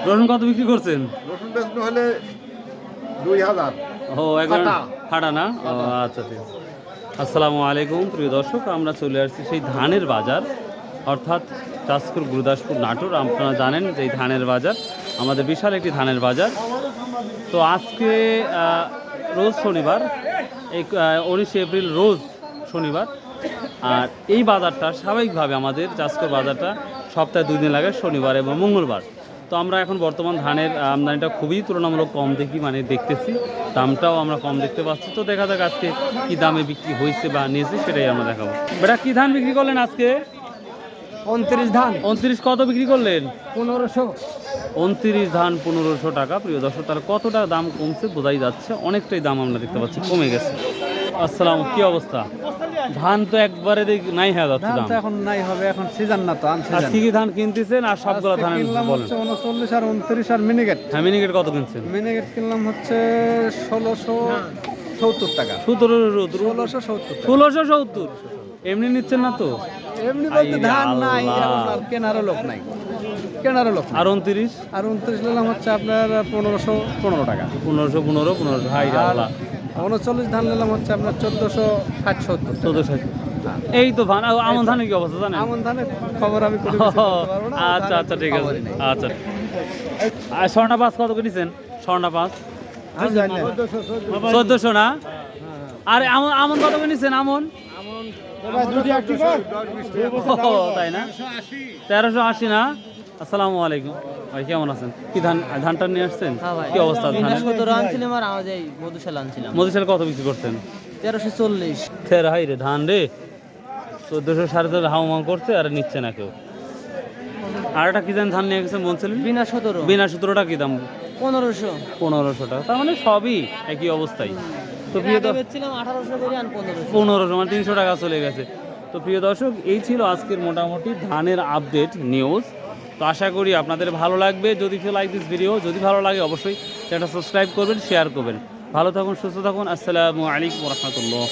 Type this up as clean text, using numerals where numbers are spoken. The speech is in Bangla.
রসুন কত বিক্রি করছেন? রসুন বেচনো হলে 2000। ও একবার ফাটা। ফাটা না? ও আচ্ছা ঠিক আছে। আসসালামু আলাইকুম প্রিয় দর্শক, আমরা চলে আসছি সেই ধানের বাজার, অর্থাৎ চাষকর গুরুদাসপুর নাটোর। আপনারা জানেন যে এই ধানের বাজার আমাদের বিশাল একটি ধানের বাজার। তো আজকে রোজ শনিবার, এই 19 এপ্রিল রোজ শনিবার। আর এই বাজারটা স্বাভাবিকভাবে আমাদের চাষকর বাজারটা সপ্তাহে 2 দিন লাগে, শনিবার এবং মঙ্গলবার। তো আমরা এখন বর্তমান ধানের আমদানিটা খুবই তুলনামূলক কম দেখি, মানে দেখতেছি দামটাও আমরা কম দেখতে পাচ্ছি। তো দেখা যাক আজকে কী দামে বিক্রি হয়েছে বা নিয়েছে, সেটাই আমরা দেখাবো। বেটা কী ধান বিক্রি করলেন আজকে? 29 ধান 29 কত বিক্রি করলেন? 1500। 29 ধান 1500 টাকা। প্রিয় দর্শক, তাহলে কতটা দাম কমছে বোঝাই যাচ্ছে, অনেকটাই দাম আমরা দেখতে পাচ্ছি কমে গেছে। আসসালাম, কি অবস্থা? ধান তো একবারে নাই হয়ে যাচ্ছে দাম। এখন নাই হবে, এখন সিজন না তো, আর কি কি ধান কিনতেছেন? আর সবগুলো ধান বলেন। 39 আর 29 আর মিনিকেট। হ্যাঁ, মিনিকেট কত কিনছেন? মিনিকেট কিনলাম হচ্ছে 1670 টাকা। 1670। এমনি নিচ্ছেন না তো? এমনি বলতে আইরে ধান নাই, আল্লাহ। এখন আর কেনারও লোক নাই, কেনারও লোক নাই। আর 29? আর 29 নিলাম হচ্ছে আপনার 1515 টাকা। 1515 হাই আর আল্লাহ। 39 ধান নিলাম হচ্ছে আপনার 1460-70। 1460। এই তো ধান। আমন ধানের কি অবস্থা জানেন? আমন ধানের খবর আমি করে দিতে পারবো না। আচ্ছা আচ্ছা ঠিক আছে। আচ্ছা, আর স্বর্ণা পাঁচ কত কিনেছেন? স্বর্ণা পাঁচ আমি জানি না। 1400 না? আর আমন আমন কত কিনেছেন? আমন ও, তাই না? 1380 না? আসসালামু আলাইকুম ভাই, কেমন আছেন? কি ধান ধানটা নিয়ে আসছেন? কি অবস্থা ধানের? মধুশাল কত বিক্রি করছেন? 1340। হাই রে ধান রে, 1400 1450 হাওয়া করছে আর নিচ্ছে না কেউ। আর একটা কি ধান নিয়ে গেছেন বলছিলেন? বিনা 17। বিনা 17টা কি দাম? 1500। 1500 টাকা। তার মানে সবই একই অবস্থায়। তো প্রিয় দর্শক, 1800 করে আর 1500। 1500 মানে 300 টাকা চলে গেছে। তো প্রিয় দর্শক, এই ছিল আজকের মোটামুটি ধানের আপডেট নিউজ। তো আশা করি আপনাদের ভালো লাগবে। যদি কেউ লাইক দিস ভিডিও, যদি ভালো লাগে অবশ্যই চ্যানেলটা সাবস্ক্রাইব করবেন, শেয়ার করবেন। ভালো থাকুন, সুস্থ থাকুন। আসসালামু আলাইকুম ওয়া রাহমাতুল্লাহ।